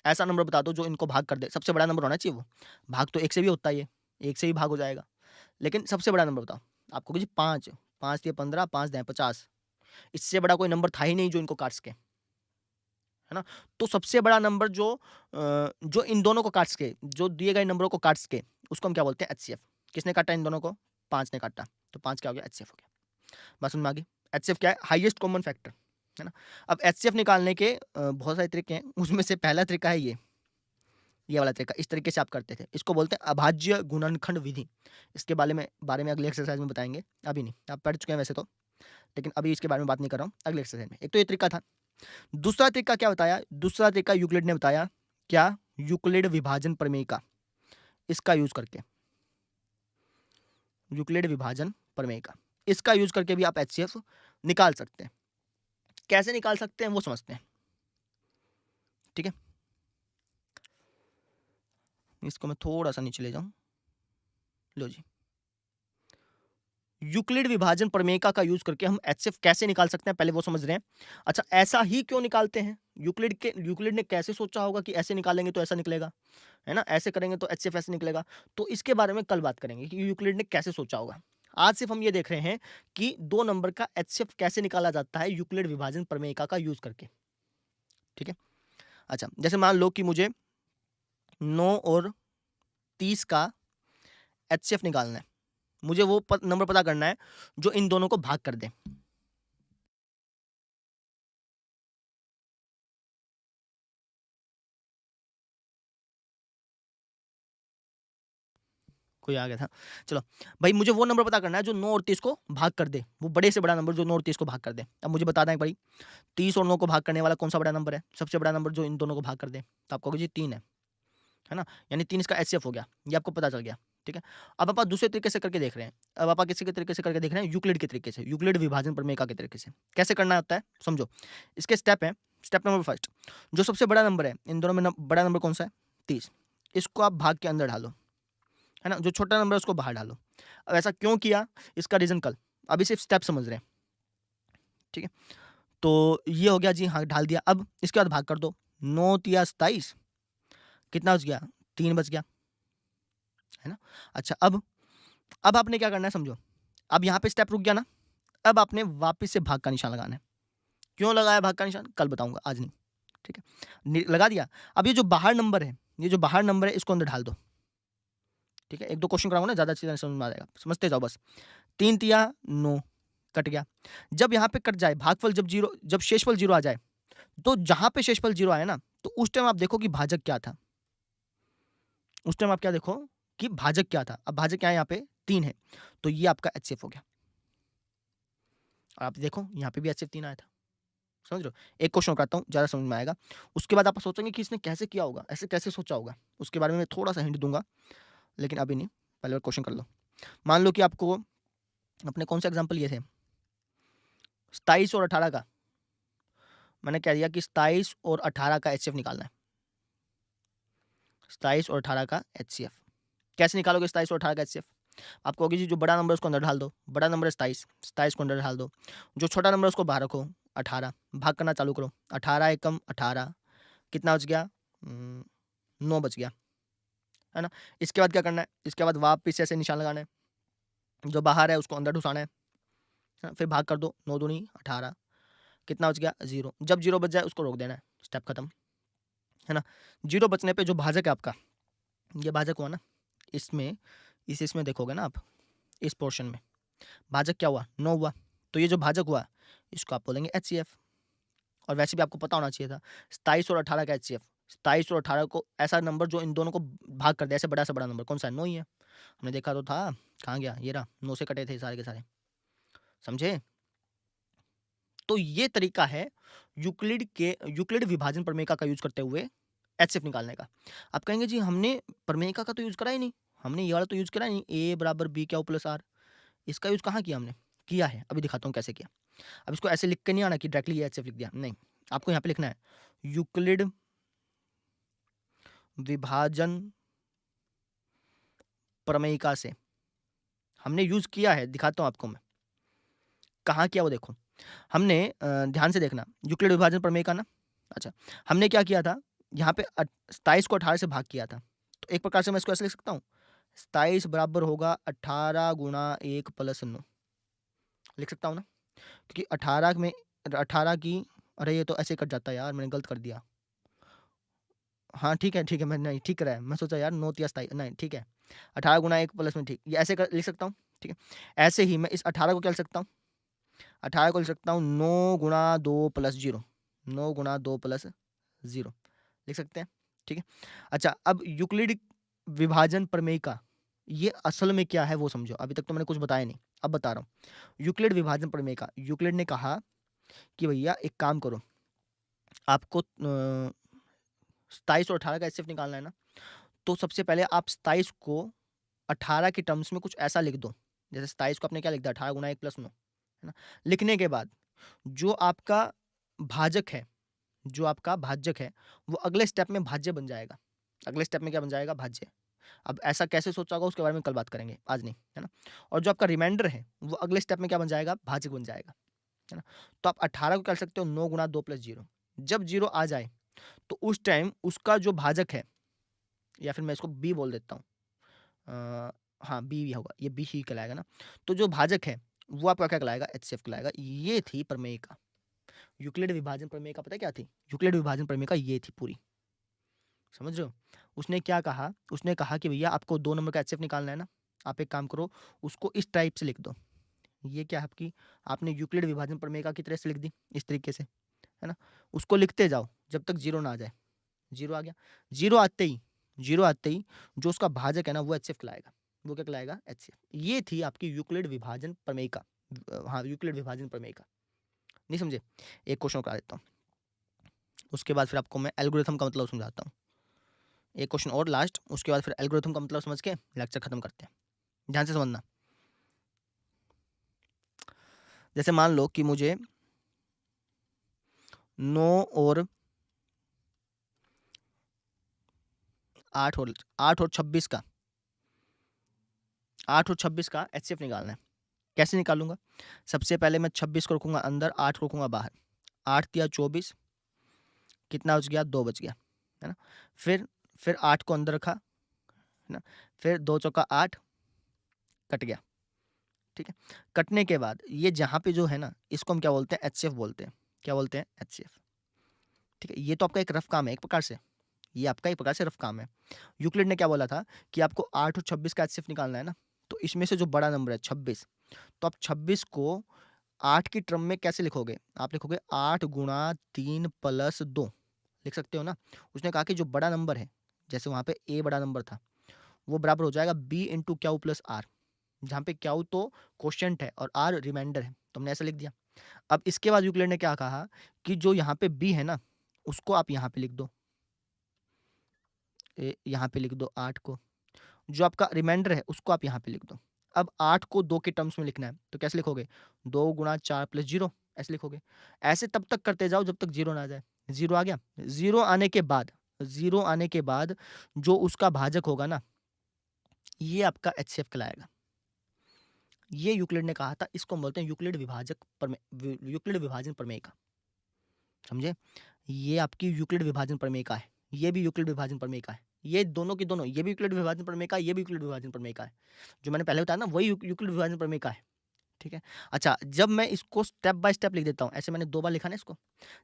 ऐसा नंबर बता दो जो इनको भाग कर दे। सबसे बड़ा नंबर होना चाहिए वो। भाग तो 1 से भी होता है ये, 1 से भी भाग हो जाएगा। लेकिन सबसे बड़ा नंबर बताओ। आपको जी 5, 5 दिए 15, 5 दें 50। इससे बड़ा कोई नंबर था ही नहीं जो इनको काट सके, है ना? तो सबसे बड़ा नंबर जो इन दोनों को काट सके, जो दिए गए नंबरों को काट सके, उसको हम क्या बोलते हैं? एचसीएफ। किसने काटा इन दोनों को? 5 ने काटा। तो 5 क्या हो गया? एचसीएफ हो गया। बात समझ में आ गई? एचसीएफ क्या है? हाईएस्ट कॉमन फैक्टर, है ना? अब एचसीएफ निकालने के बहुत सारे तरीके हैं। उसमें से पहला तरीका है ये वाला तरीका। इस तरीके से आप करते थे। इसको बोलते हैं अभाज्य गुणनखंड विधि। इसके बारे में अगले एक्सरसाइज में बताएंगे, अभी नहीं। आप पढ़ चुके हैं वैसे तो, लेकिन अभी इसके बारे में बात नहीं कर रहा हूँ, अगले एक्सरसाइज में। एक तो ये तरीका था। दूसरा तरीका क्या बताया? दूसरा तरीका यूक्लिड ने बताया। क्या? यूक्लिड विभाजन प्रमेय का, इसका यूज करके, यूक्लिड विभाजन प्रमेय का, इसका यूज करके भी आप एचसीएफ निकाल सकते हैं। कैसे निकाल सकते हैं वो समझते हैं, ठीक है? इसको मैं थोड़ा सा नीचे ले जाऊं। लो जी, यूक्लिड विभाजन प्रमेयिका का यूज करके हम एचसीएफ कैसे निकाल सकते हैं, पहले वो समझ रहे हैं। अच्छा, ऐसा ही क्यों निकालते हैं? यूक्लिड ने कैसे सोचा होगा कि ऐसे निकालेंगे तो ऐसा निकलेगा, है ना? ऐसे करेंगे तो एचसीएफ ऐसे निकलेगा। तो इसके बारे में कल बात करेंगे कि यूक्लिड ने कैसे सोचा होगा। आज सिर्फ हम ये देख रहे हैं कि 2 नंबर का एचसीएफ कैसे निकाला जाता है यूक्लिड विभाजन प्रमेयिका का यूज करके, ठीक है? अच्छा, जैसे मान लो कि मुझे 9 और 30 का एचसीएफ निकालना है। मुझे वो नंबर पता करना है जो इन दोनों को भाग कर दे। कोई आ गया था। चलो भाई, मुझे वो नंबर पता करना है जो 9 और 30 को भाग कर दे। वो बड़े से बड़ा नंबर जो 9 और 30 को भाग कर दे। अब मुझे बता दें भाई, 30 और 9 को भाग करने वाला कौन सा बड़ा नंबर है? सबसे बड़ा नंबर जो इन दोनों को भाग कर दे। तो आप कहोगे जी 3 है ना? यानी 3 इसका एचसीएफ हो गया। ये आपको पता चल गया, ठीक है? अब आप दूसरे तरीके से करके देख रहे हैं। अब आप किसी के तरीके से करके देख रहे हैं? यूक्लिड के तरीके से, यूक्लिड विभाजन प्रमेयिका के तरीके से। कैसे करना होता है समझो। इसके स्टेप है। स्टेप नंबर फर्स्ट, जो सबसे बड़ा नंबर है इन दोनों में, बड़ा नंबर कौन सा है? 30। इसको आप भाग के अंदर डालो, है ना? जो छोटा नंबर है उसको बाहर डालो। अब ऐसा क्यों किया, इसका रीजन कल, अभी सिर्फ स्टेप समझ रहे हैं, ठीक है? तो ये हो गया जी, हाँ ढाल दिया। अब इसके बाद भाग कर दो। 9 तिया 27, कितना बच गया? 3 बच गया, है ना? अच्छा, अब आपने क्या करना है समझो। अब यहाँ पे स्टेप रुक गया ना। अब आपने वापस से भाग का निशान लगाना है। क्यों लगाया भाग का निशान? कल बताऊंगा, आज नहीं, ठीक है? लगा दिया। अब ये जो बाहर नंबर है, ये जो बाहर नंबर है, इसको अंदर ढाल दो, ठीक है? 1-2 क्वेश्चन कराऊंगा ना, ज्यादा अच्छी तरह समझ में आ जाएगा, समझते जाओ बस। 3 तिया 9 कट गया। जब यहाँ पे कट जाए, भागफल जब शेषफल 0 आ जाए, तो जहां पे शेषफल 0 आया ना, तो उस टाइम आप देखो कि भाजक क्या था। उस टाइम आप क्या देखो कि भाजक क्या था। अब भाजक क्या है? यहाँ पे 3 है, तो ये आपका एचसीएफ हो गया। और आप देखो यहाँ पे भी एचसीएफ 3 आया था, समझ रहे हो? एक क्वेश्चन करता हूँ, ज़्यादा समझ में आएगा। उसके बाद आप सोचेंगे कि इसने कैसे किया होगा, ऐसे कैसे सोचा होगा। उसके बारे में मैं थोड़ा सा हिंट दूंगा, लेकिन अभी नहीं, पहले क्वेश्चन कर लो। मान लो कि आपको अपने कौन सा एग्जाम्पल ये थे, 27 और 18 का, मैंने कह दिया कि 27 और 18 का एचसीएफ निकालना है। 27 और 18 का एचसीएफ कैसे निकालोगे? 27 और 18 का एचसीएफ आप कहोगे जी जो बड़ा नंबर है उसको अंदर डाल दो। बड़ा नंबर है 27, 27 को अंदर डाल दो। जो छोटा नंबर है उसको बाहर रखो, 18। भाग करना चालू करो। 18 एकम 18, कितना बच गया? 9 बच गया, है ना? इसके बाद क्या करना है? इसके बाद वापस ऐसे निशान लगाना है। जो बाहर है उसको अंदर घुसाना है, फिर भाग कर दो। 9 दूनी 18, कितना बच गया? 0। जब 0 बच जाए उसको रोक देना है, स्टेप खत्म, है ना? 0 बचने पे जो भाजक है आपका, ये भाजक हुआ ना, इसमें देखोगे ना आप, इस पोर्शन में भाजक क्या हुआ? 9 हुआ। तो ये जो भाजक हुआ इसको आप बोलेंगे HCF। और वैसे भी आपको पता होना चाहिए था 27 और 18 का HCF, 27 और 18 को ऐसा नंबर जो इन दोनों को भाग कर दे, ऐसे बड़ा से बड़ा नंबर कौन सा है? 9 ही है। हमने देखा तो था, कहाँ गया? ये रहा, 9 से कटे थे सारे के सारे, समझे? तो ये तरीका है यूक्लिड विभाजन प्रमेयिका का यूज करते हुए HCF निकालने का। आप कहेंगे जी हमने प्रमेयिका का तो यूज करा ही नहीं, हमने ये वाला तो यूज करा ही नहीं, A बराबर B Q प्लस R, इसका यूज कहाँ किया हमने? किया है, अभी दिखाता हूँ कैसे किया। अब इसको ऐसे लिख के नहीं आना कि डायरेक्टली ये HCF लिख दिया, नहीं, आपको यहाँ पे लिखना है यूक्लिड विभाजन प्रमेयिका से हमने यूज किया है, दिखाता हूँ आपको मैं कहाँ किया वो देखो। हमने ध्यान से देखना, यूक्लिड विभाजन प्रमेयिका ना, अच्छा हमने क्या किया था, यहाँ पे 27 को 18 से भाग किया था, तो एक प्रकार से मैं इसको ऐसे लिख सकता हूँ 27 बराबर होगा 18 गुणा 1 प्लस 9, लिख सकता हूँ ना, क्योंकि 18 में 18 की, अरे ये तो ऐसे कट जाता है यार, मैंने गलत कर दिया। हाँ ठीक है, मैं नहीं ठीक करा है, मैं सोचा यार 9 या 27, नहीं ठीक है, 18 गुणा 1 प्लस में, ठीक, ये ऐसे लिख सकता हूँ, ठीक है। ऐसे ही मैं इस 18 को क्या लिख सकता हूँ, 18 को लिख सकता हूँ 9 गुणा 2 प्लस 0, 9 गुणा 2 प्लस 0 लिख सकते हैं, ठीक है। अच्छा अब यूक्लिड विभाजन प्रमेयिका ये असल में क्या है वो समझो, अभी तक तो मैंने कुछ बताया नहीं, अब बता रहा हूँ। यूक्लिड विभाजन प्रमेयिका, यूक्लिड ने कहा कि भैया एक काम करो, आपको 27 और 18 का HCF निकालना है ना, तो सबसे पहले आप 27 को 18 के टर्म्स में कुछ ऐसा लिख दो, जैसे 27 को आपने क्या लिख दिया 18 गुना 1 प्लस 9, है ना। लिखने के बाद जो आपका भाजक है, जो आपका भाज्यक है वो अगले स्टेप में भाज्य बन जाएगा। अगले स्टेप में क्या बन जाएगा? भाज्य। अब ऐसा कैसे सोचा होगा उसके बारे में कल बात करेंगे, आज नहीं, है ना। और जो आपका रिमाइंडर है वो अगले स्टेप में क्या बन जाएगा? भाजक बन जाएगा, है ना। तो आप 18 को कर सकते हो 9 गुणा 2 प्लस 0, जब 0 आ जाए तो उस टाइम उसका जो भाजक है, या फिर मैं इसको बी बोल देता हूँ, हाँ बी भी होगा, ये बी ही कहलाएगा ना। तो जो भाजक है वो आपका क्या कहलाएगा? HCF कहलाएगा। ये थी प्रमेयिका, यूक्लिड विभाजन प्रमेयिका। पता है क्या थी? यूक्लिड विभाजन प्रमेयिका ये थी पूरी, समझ रहे हो। उसने क्या कहा? उसने कहा कि भैया आपको 2 नंबर का HCF निकालना है ना, आप एक काम करो, उसको इस टाइप से लिख दो। ये क्या है आपकी, आपने यूक्लिड विभाजन प्रमेयिका की तरह से लिख दी, इस तरीके से, है ना। उसको लिखते जाओ जब तक 0 ना आ जाए। 0 आ गया, 0 आते ही, 0 आते ही जो उसका भाजक है ना वो HCF कहलाएगा। वो क्या कहलाएगा? HCF। ये थी आपकी यूक्लिड विभाजन प्रमेयिका। हाँ, यूक्लिड विभाजन प्रमेयिका। नहीं समझे? एक क्वेश्चन करा देता हूँ, उसके बाद फिर आपको मैं एल्गोरिथम का मतलब समझाता हूँ। एक क्वेश्चन और लास्ट, उसके बाद फिर एल्गोरिथम का मतलब समझ के लेक्चर खत्म करते हैं। ध्यान से समझना। जैसे मान लो कि मुझे 9 और 8 और 26 का 8 और 26 का HCF निकालना है। कैसे निकालूंगा? सबसे पहले मैं 26 को रखूंगा अंदर, 8 को रखूंगा बाहर। 8 तिया 24, कितना बच गया? 2 बच गया, है ना। फिर 8 को अंदर रखा, है ना। फिर 2 चौका 8, कट गया, ठीक है। कटने के बाद ये जहाँ पे जो है ना, इसको हम क्या बोलते हैं? HCF बोलते हैं। क्या बोलते हैं? HCF, ठीक है। ये तो आपका एक रफ काम है, एक प्रकार से ये आपका एक प्रकार से रफ काम है। यूक्लिड ने क्या बोला था कि आपको 8 और 26 का HCF निकालना है ना, तो इसमें से जो बड़ा नंबर है 26, तो आप 26 को 8 की टर्म में कैसे लिखोगे? आप लिखोगे 8 गुणा 3 प्लस 2, लिख सकते हो ना। उसने कहा कि जो बड़ा नंबर है, जैसे वहाँ पे A बड़ा नंबर था, वो बराबर हो जाएगा B into Q plus R, जहाँ पे क्यू तो क्वोशिएंट है और R रिमाइंडर है, तो हमने ऐसा लिख दिया। अब इसके बाद यूक्लिड ने क्या कहा कि जो यहाँ पे B है ना, उसको आप यहाँ पे लिख दो, यहाँ पे लिख दो 8 को, जो आपका रिमाइंडर है उसको आप यहाँ पे लिख दो। अब 8 को 2 के टर्म्स में लिखना है, तो कैसे लिखोगे? 2 गुणा 4 प्लस 0, ऐसे लिखोगे। ऐसे तब तक करते जाओ जब तक 0 ना आ जाए। 0 आ गया, 0 आने के बाद, 0 आने के बाद जो उसका भाजक होगा ना, ये आपका HCF कहलाएगा। ये यूक्लिड ने कहा था, इसको हम बोलते हैं यूक्लिड यूक्लिड विभाजन प्रमेयिका, समझे। ये आपकी यूक्लिड विभाजन प्रमेयिका है, ये भी यूक्लिड विभाजन प्रमेयिका है। ये दोनों की दोनों, ये भी यूक्लिड विभाजन प्रमेयिका है, ये भी यूक्लिड विभाजन प्रमेयिका है। जो मैंने पहले बताया ना, वही यूक्लिड विभाजन प्रमेयिका है, ठीक है। अच्छा, जब मैं इसको स्टेप बाय स्टेप लिख देता हूँ, ऐसे मैंने 2 बार लिखा ना इसको,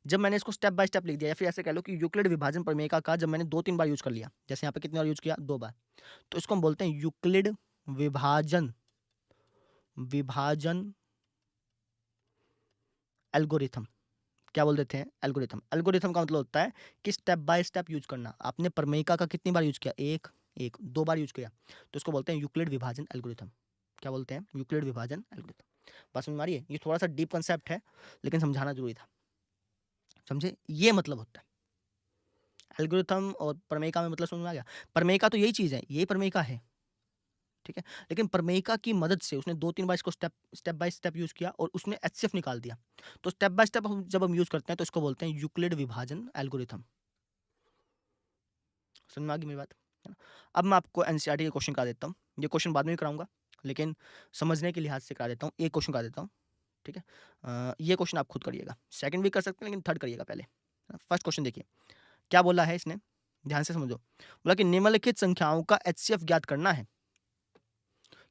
जब मैंने इसको स्टेप बाय स्टेप लिख दिया, या फिर ऐसे कह लो कि यूक्लिड विभाजन प्रमेयिका का जब मैंने 2-3 बार यूज कर लिया, जैसे यहाँ पे कितनी बार यूज किया? 2 बार, तो इसको हम बोलते हैं यूक्लिड विभाजन विभाजन एल्गोरिथम। क्या बोल देते हैं? एल्गोरिथम। एल्गोरिथम का मतलब होता है कि स्टेप बाय स्टेप यूज़ करना। आपने प्रमेयिका का कितनी बार यूज़ किया? 1, 2 बार यूज़ किया, तो इसको बोलते हैं यूक्लिड विभाजन एल्गोरिथम। क्या बोलते हैं? यूक्लिड विभाजन एल्गोरिथम। बात समझ में आ रही है? ये थोड़ा-सा डीप कांसेप्ट है, लेकिन समझाना ज़रूरी था। समझे? ये मतलब होता है। एल्गोरिथम और प्रमेयिका में मतलब समझ में आ गया? प्रमेयिका तो यही चीज़ है, यही प्रमेयिका है, ठीक है? लेकिन प्रमेयिका की मदद से उसने 2-3 बार इसको स्टेप बाय स्टेप यूज़ किया और उसने एचसीएफ निकाल दिया। तो स्टेप बाय स्टेप जब हम यूज़ करते हैं, तो इसको बोलते हैं यूक्लिड विभाजन एल्गोरिथम। समझ में आ गई मेरी बात? है ना? अब मैं आपको एनसीईआरटी के क्वेश्चन करा देता हूँ। ये क्वेश्चन बाद में भी कराऊँगा, लेकिन समझने के लिहाज से करा देता हूँ। एक क्वेश्चन करा देता हूँ, ठीक है? ये क्वेश्चन आप खुद करिएगा। सेकंड भी कर सकते हैं, लेकिन थर्ड करिएगा पहले। फर्स्ट क्वेश्चन देखिए, क्या बोला है इसने? ध्यान से समझो। बोला कि निम्नलिखित संख्याओं का एचसीएफ ज्ञात करना है।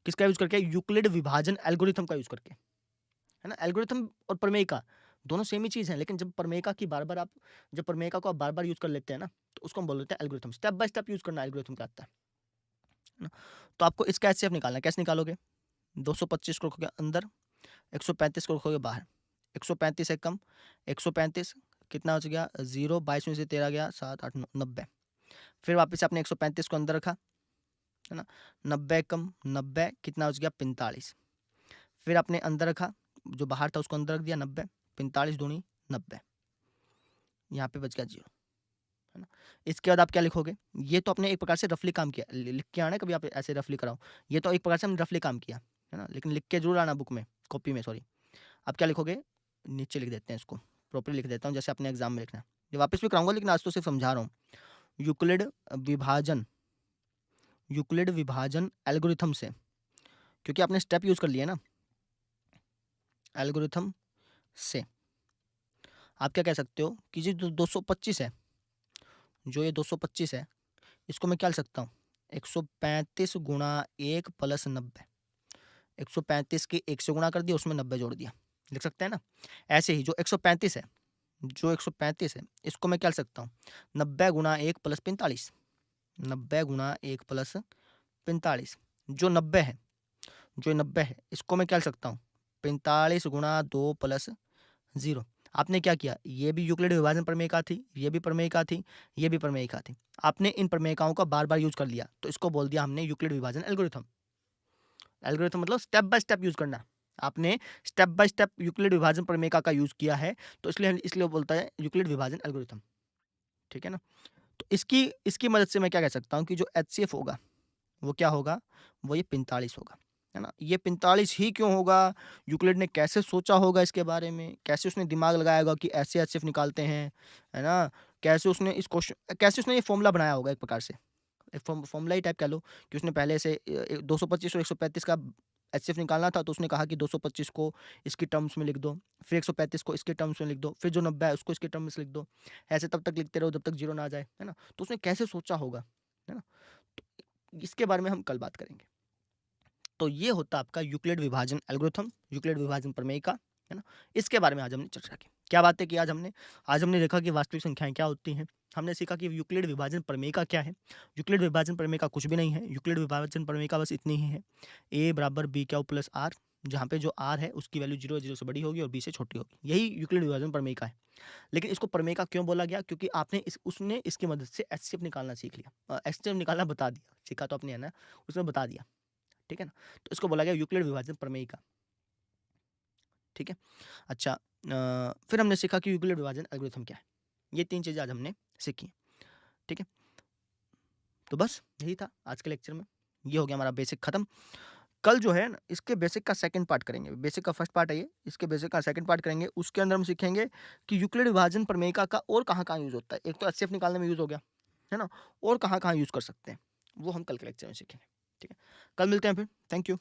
किसका यूज़ करके? यूक्लिड विभाजन एल्गोरिथम का यूज़ करके, है ना? एल्गोरिथम और प्रमेयिका दोनों सेम ही चीज़ है, लेकिन जब प्रमेयिका को आप बार-बार यूज़ कर लेते हैं ना, तो उसको हम बोल देते हैं algorithm. Step by step use करना एल्गोरिथम कहलाता है ना? तो आपको इसका एचसीएफ निकालना है। कैसे निकालोगे? 225 को रखोगे अंदर, 135 को रखोगे बाहर। 135 से कम, 135 कितना बच गया? 0, 22 में से 13 गया, 7, 8, 9, 90। फिर वापस से आपने 135 को अंदर रखा, है ना? 90 कम 90 कितना बच गया? 45। फिर आपने अंदर रखा, जो बाहर था उसको अंदर रख दिया 90, 45 दूनी 90, यहाँ पे बच गया 0, है ना? इसके बाद आप क्या लिखोगे? ये तो आपने एक प्रकार से रफली काम किया, लिख के आना कभी आप ऐसे रफली कराओ। ये तो एक प्रकार से हमने रफली काम किया, है ना? लेकिन लिख के जरूर आना बुक में, कॉपी में सॉरी। आप क्या लिखोगे? नीचे लिख देते हैं इसको, प्रॉपर्ली लिख देता हूँ जैसे अपने एग्जाम में लिखना है। ये वापस भी कराऊंगा, लेकिन आज तो सिर्फ समझा रहा हूँ। यूक्लिड विभाजन एल्गोरिथम से, क्योंकि आपने स्टेप यूज कर लिया ना, एल्गोरिथम से आप क्या कह सकते हो कि जो 225 है, जो ये 225 है, इसको मैं क्या लिख सकता हूँ? 135 गुणा 1 प्लस 90। 135 की 1 से गुणा कर दिया, उसमें 90 जोड़ दिया, लिख सकते हैं ना? ऐसे ही जो 135 है, इसको मैं क्या लिख सकता हूँ? 90 गुणा 1 प्लस 45। 90 गुणा 1 प्लस 45। जो 90 है, इसको मैं क्या लिख सकता हूँ? 45 गुणा 2 प्लस 0। आपने क्या किया? ये भी यूक्लिड विभाजन प्रमेयिका थी, ये भी प्रमेयिका थी, ये भी प्रमेयिका थी। आपने इन प्रमेयिकाओं का बार-बार यूज़ कर लिया, तो इसको बोल दिया हमने यूक्लिड विभाजन एल्गोरिथम। एल्गोरिथम मतलब स्टेप बाय स्टेप यूज़ करना। आपने स्टेप बाय स्टेप यूक्लिड विभाजन प्रमेयिका का यूज़ किया है, तो इसलिए बोलता है यूक्लिड विभाजन एल्गोरिथम। ठीक है ना? तो इसकी मदद से मैं क्या कह सकता हूँ कि जो एचसीएफ होगा, वो क्या होगा? वो ये 45 होगा, है ना? ये 45 ही क्यों होगा? यूक्लिड ने कैसे सोचा होगा इसके बारे में? कैसे उसने दिमाग लगाया होगा कि ऐसे एचसीएफ निकालते हैं, है ना? कैसे उसने ये फ़ॉर्मूला बनाया होगा एक प्रकार से? एक फ़ॉर्मूला ही टाइप कह लो कि उसने पहले से 225 और 135 का एचसीएफ निकालना था, तो उसने कहा कि 225 को इसकी टर्म्स में लिख दो, फिर 135 को इसके टर्म्स में लिख दो, फिर जो 90 है उसको इसके टर्म्स में लिख दो। ऐसे तब तक लिखते रहो जब तक 0 ना आ जाए, है ना? तो उसने कैसे सोचा होगा, है ना? तो इसके बारे में हम कल बात करेंगे। तो ये होता आपका यूक्लिड विभाजन एल्गोरिथम, यूक्लिड विभाजन प्रमेयिका, है ना? इसके बारे में आज हमने चर्चा की। क्या बातें की आज हमने? आज हमने देखा कि वास्तविक संख्याएँ क्या होती हैं। हमने सीखा कि यूक्लिड विभाजन प्रमेयिका क्या है। यूक्लिड विभाजन प्रमेयिका कुछ भी नहीं है। यूक्लिड विभाजन प्रमेयिका बस इतनी ही है, a बराबर b क्यू प्लस r, जहाँ पे जो r है उसकी वैल्यू 0 0 से बड़ी होगी और b से छोटी होगी। यही यूक्लिड विभाजन प्रमेयिका है। लेकिन इसको प्रमेयिका क्यों बोला गया? क्योंकि उसने इसकी मदद से एचसीएफ निकालना सीख लिया। एचसीएफ निकालना बता दिया। सीखा तो आपने है ना, उसने बता दिया। ठीक है ना? तो इसको बोला गया यूक्लिड विभाजन प्रमेयिका। ठीक है? अच्छा, फिर हमने सीखा कि यूक्लिड विभाजन एल्गोरिथम क्या है। ये 3 चीज़ें आज हमने सीखी। ठीक है? तो बस यही था आज के लेक्चर में। ये हो गया हमारा बेसिक खत्म। कल जो है ना, इसके बेसिक का सेकंड पार्ट करेंगे। बेसिक का फर्स्ट पार्ट है ये, इसके बेसिक का सेकंड पार्ट करेंगे। उसके अंदर हम सीखेंगे कि यूक्लिड विभाजन प्रमेयिका का और कहाँ-कहाँ यूज़ होता है। एक तो एचसीएफ निकालने में यूज़ हो गया, है ना? और कहाँ-कहाँ यूज़ कर सकते हैं, वो हम कल के लेक्चर में सीखेंगे। ठीक है? कल मिलते हैं फिर। Thank you.